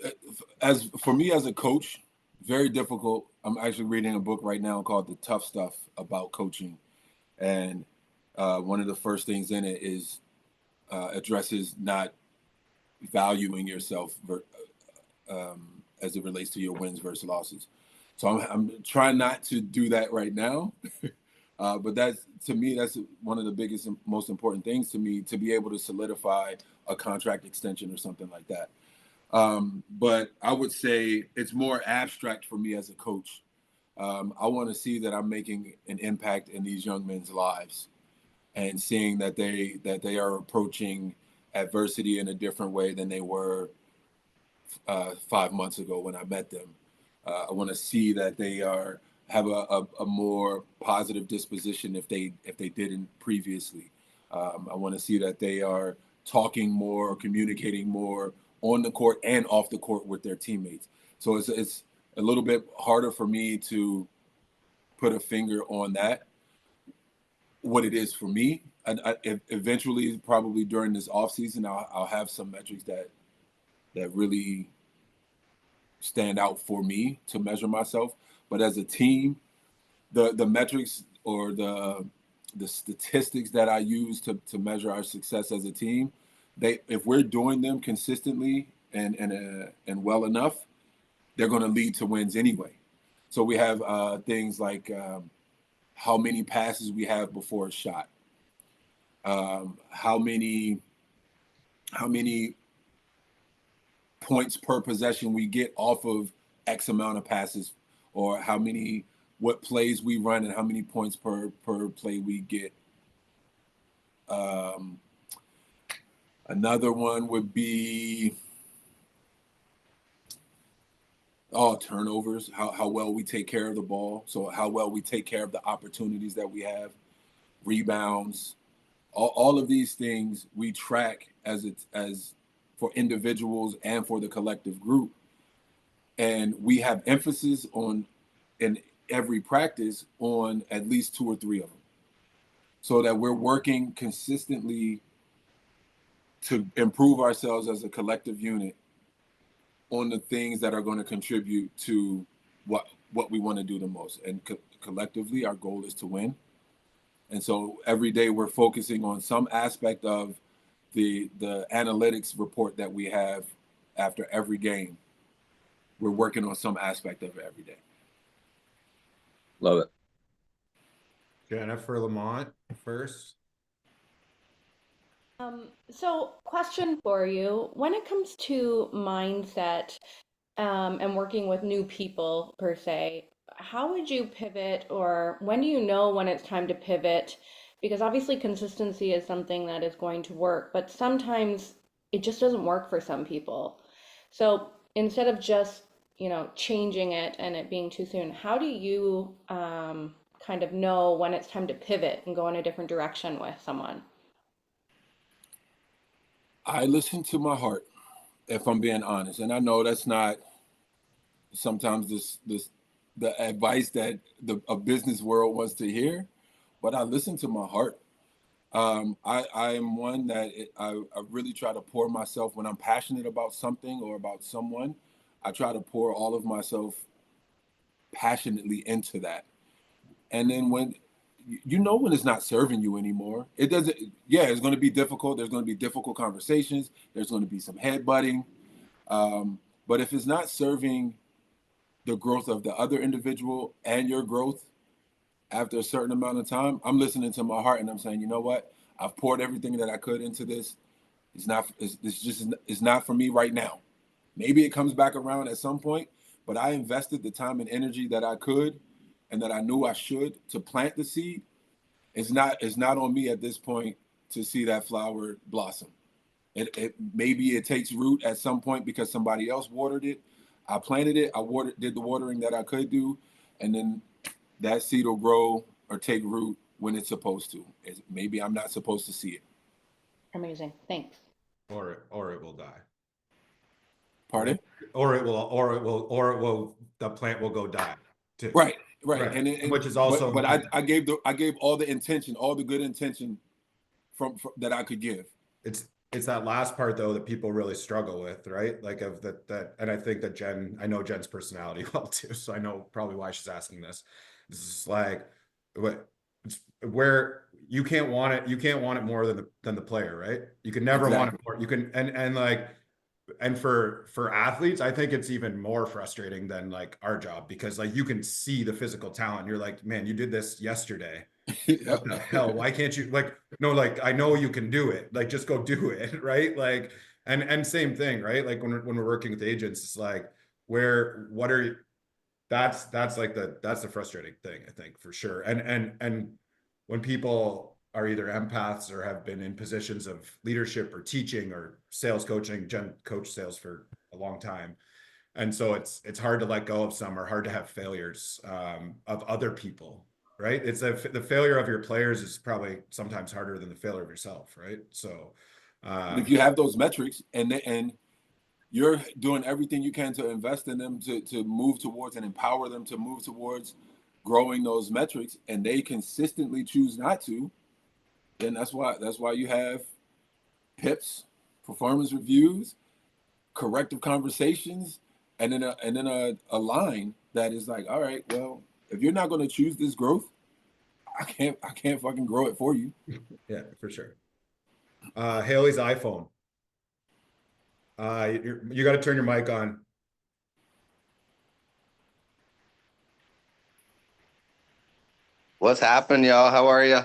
as for me as a coach, very difficult. I'm actually reading a book right now called The Tough Stuff about coaching. And one of the first things in it is addresses not valuing yourself as it relates to your wins versus losses. So I'm trying not to do that right now. But that's, to me, that's one of the biggest and most important things to me, to be able to solidify a contract extension or something like that. But I would say it's more abstract for me as a coach. I want to see that I'm making an impact in these young men's lives, and seeing that they are approaching adversity in a different way than they were 5 months ago when I met them. I want to see that they have a more positive disposition if they didn't previously. I want to see that they are talking more, communicating more on the court and off the court with their teammates. So it's a little bit harder for me to put a finger on that, what it is for me. I eventually, probably during this off season, I'll have some metrics that really stand out for me to measure myself. But as a team, the metrics or the statistics that I use to measure our success as a team, if we're doing them consistently and well enough, they're going to lead to wins anyway. So we have things like how many passes we have before a shot, how many points per possession we get off of X amount of passes, or what plays we run and how many points per play we get. Another one would be turnovers, how well we take care of the ball. So how well we take care of the opportunities that we have, rebounds, all of these things we track as for individuals and for the collective group. And we have emphasis on, in every practice, on at least 2 or 3 of them, so that we're working consistently to improve ourselves as a collective unit on the things that are going to contribute to what we want to do the most. And collectively, our goal is to win. And so every day we're focusing on some aspect of the analytics report that we have after every game. We're working on some aspect of it every day. Love it. Jennifer Lamont first. So question for you, when it comes to mindset and working with new people per se, how would you pivot, or when do you know when it's time to pivot? Because obviously consistency is something that is going to work, but sometimes it just doesn't work for some people. So instead of just, changing it and it being too soon, how do you kind of know when it's time to pivot and go in a different direction with someone? I listen to my heart, if I'm being honest. And I know that's not sometimes the advice that a business world wants to hear, but I listen to my heart. I am one that I really try to pour myself when I'm passionate about something or about someone. I try to pour all of myself passionately into that. And then when it's not serving you anymore, it doesn't. Yeah, it's going to be difficult. There's going to be difficult conversations. There's going to be some headbutting. But if it's not serving the growth of the other individual and your growth after a certain amount of time, I'm listening to my heart and I'm saying, you know what? I've poured everything that I could into this. It's not for me right now. Maybe it comes back around at some point, but I invested the time and energy that I could and that I knew I should to plant the seed. it's not on me at this point to see that flower blossom. It maybe it takes root at some point because somebody else watered it. I planted it. Did the watering that I could do, and then that seed will grow or take root when it's supposed to. Maybe I'm not supposed to see it. Amazing. Thanks. Or it will die. Pardon? Right? The plant will go die too. Right. And which is also, but I gave all the intention, all the good intention from that I could give. It's that last part though that people really struggle with, right? Like and I think that I know Jen's personality well too, so I know probably why she's asking this. This is like where you can't want it more than the player, right? You can never want it more. You can and for athletes, I think it's even more frustrating than like our job, because like you can see the physical talent. You're like, man, you did this yesterday. What the hell? Why can't you, like, no, like, I know you can do it. Like, just go do it. Right. Like, and same thing, right? Like when we're working with agents, it's like, that's the frustrating thing, I think, for sure. And when people are either empaths or have been in positions of leadership or teaching or sales coaching, Jen coached sales for a long time. And so it's hard to let go of some, or hard to have failures of other people, right? It's the failure of your players is probably sometimes harder than the failure of yourself, right? So if you have those metrics and you're doing everything you can to invest in them, to move towards and empower them to move towards growing those metrics, and they consistently choose not to, then that's why you have PIPs, performance reviews, corrective conversations, and then a line that is like, all right, well, if you're not going to choose this growth, I can't fucking grow it for you. Yeah, for sure. Haley's iPhone. You got to turn your mic on. What's happening, y'all? How are you?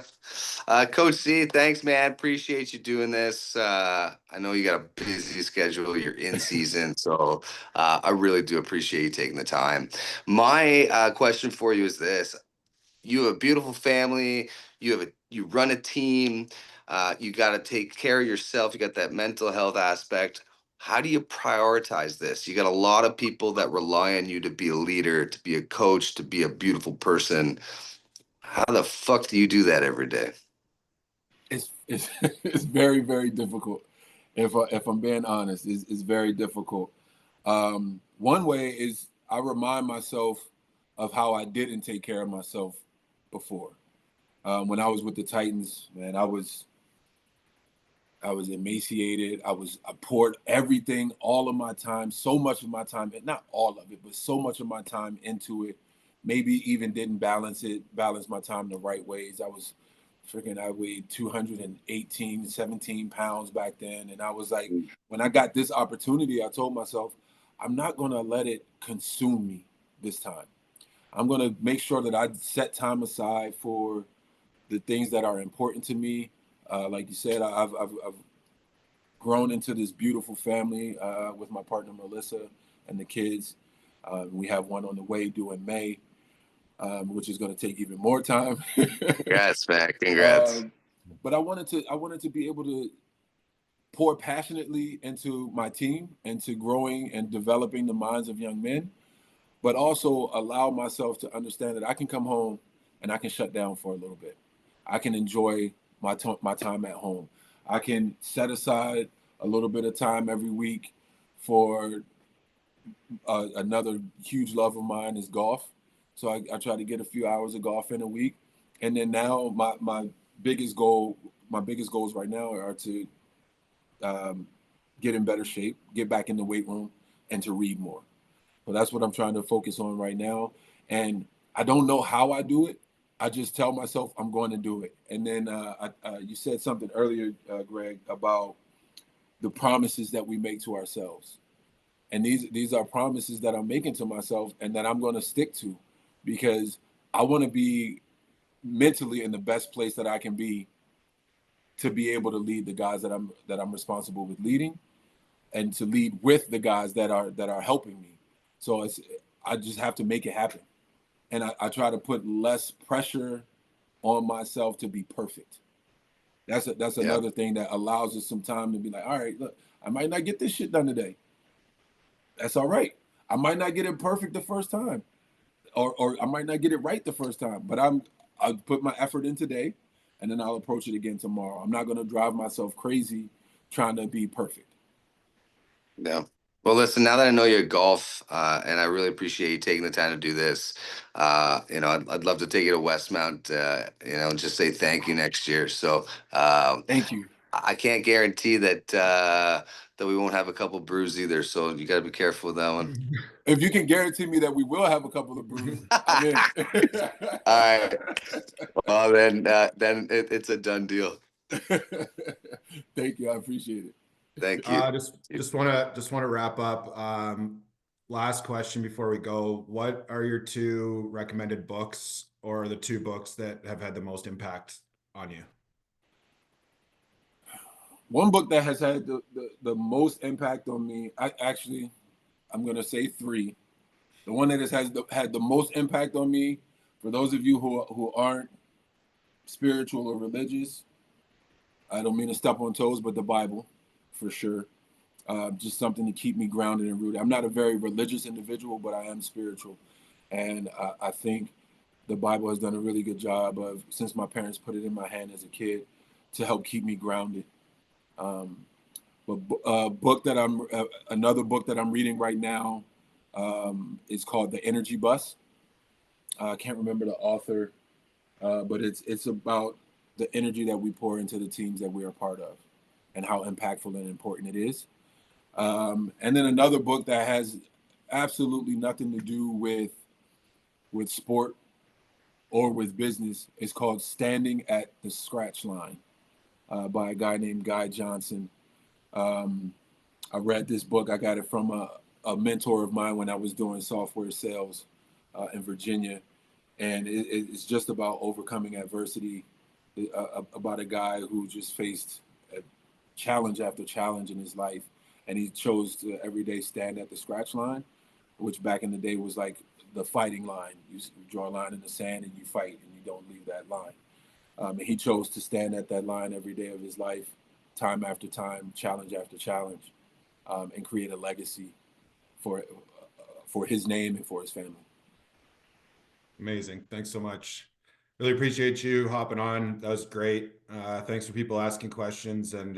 Coach C, thanks, man. Appreciate you doing this. I know you got a busy schedule. You're in season, so I really do appreciate you taking the time. My question for you is this. You have a beautiful family. You run a team. You got to take care of yourself. You got that mental health aspect. How do you prioritize this? You got a lot of people that rely on you to be a leader, to be a coach, to be a beautiful person. How the fuck do you do that every day? It's it's very, very difficult. If I'm being honest, it's very difficult. One way is I remind myself of how I didn't take care of myself before. When I was with the Titans, man, I was emaciated. I poured everything, all of my time, so much of my time, not all of it, but so much of my time into it. Maybe even didn't balance my time the right ways. I weighed 218, 17 pounds back then. And I was like, when I got this opportunity, I told myself, I'm not going to let it consume me this time. I'm going to make sure that I set time aside for the things that are important to me. Like you said, I've grown into this beautiful family with my partner, Melissa, and the kids. We have one on the way due in May. Which is going to take even more time. Congrats, man. Congrats. But I wanted to be able to pour passionately into my team, into growing and developing the minds of young men, but also allow myself to understand that I can come home and I can shut down for a little bit. I can enjoy my time at home. I can set aside a little bit of time every week for another huge love of mine is golf. So I try to get a few hours of golf in a week. And then now my biggest goals right now are to get in better shape, get back in the weight room, and to read more. So that's what I'm trying to focus on right now. And I don't know how I do it. I just tell myself I'm going to do it. And then you said something earlier, Greg, about the promises that we make to ourselves. And these are promises that I'm making to myself and that I'm going to stick to, because I want to be mentally in the best place that I can be to be able to lead the guys that I'm responsible with leading, and to lead with the guys that are helping me. So I just have to make it happen. And I try to put less pressure on myself to be perfect. That's another thing that allows us some time to be like, all right, look, I might not get this shit done today. That's all right. I might not get it perfect the first time, or I might not get it right the first time, but I'll put my effort in today, and then I'll approach it again tomorrow. I'm not going to drive myself crazy trying to be perfect. Yeah. Well, listen, now that I know you're at golf, and I really appreciate you taking the time to do this, I'd love to take you to Westmount, and just say thank you next year. So thank you. I can't guarantee that that we won't have a couple brews either. So you got to be careful with that one. If you can guarantee me that we will have a couple of brews, I'm in. All right. Well, then it's a done deal. Thank you. I appreciate it. Thank you. Just want to wrap up. Last question before we go. What are your 2 recommended books, or the 2 books that have had the most impact on you? One book that has had the most impact on me, I'm going to say 3. The one that has had the most impact on me, for those of you who aren't spiritual or religious, I don't mean to step on toes, but the Bible, for sure. Just something to keep me grounded and rooted. I'm not a very religious individual, but I am spiritual. And I think the Bible has done a really good job of, since my parents put it in my hand as a kid, to help keep me grounded. But another book that I'm reading right now is called The Energy Bus. I can't remember the author, but it's about the energy that we pour into the teams that we are part of, and how impactful and important it is. And then another book that has absolutely nothing to do with sport or with business is called Standing at the Scratch Line, by a guy named Guy Johnson. I read this book. I got it from a mentor of mine when I was doing software sales in Virginia. And it's just about overcoming adversity, about a guy who just faced challenge after challenge in his life. And he chose to every day stand at the scratch line, which back in the day was like the fighting line. You draw a line in the sand and you fight, and you don't leave that line. And he chose to stand at that line every day of his life, time after time, challenge after challenge, and create a legacy for his name and for his family. Amazing. Thanks so much. Really appreciate you hopping on. That was great. Thanks for people asking questions and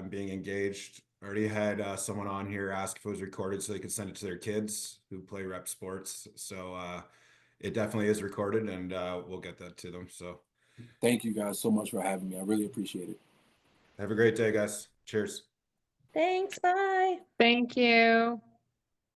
being engaged. I already had someone on here ask if it was recorded so they could send it to their kids who play rep sports. So it definitely is recorded, and we'll get that to them. So thank you guys so much for having me. I really appreciate it. Have a great day, guys. Cheers. Thanks. Bye. Thank you.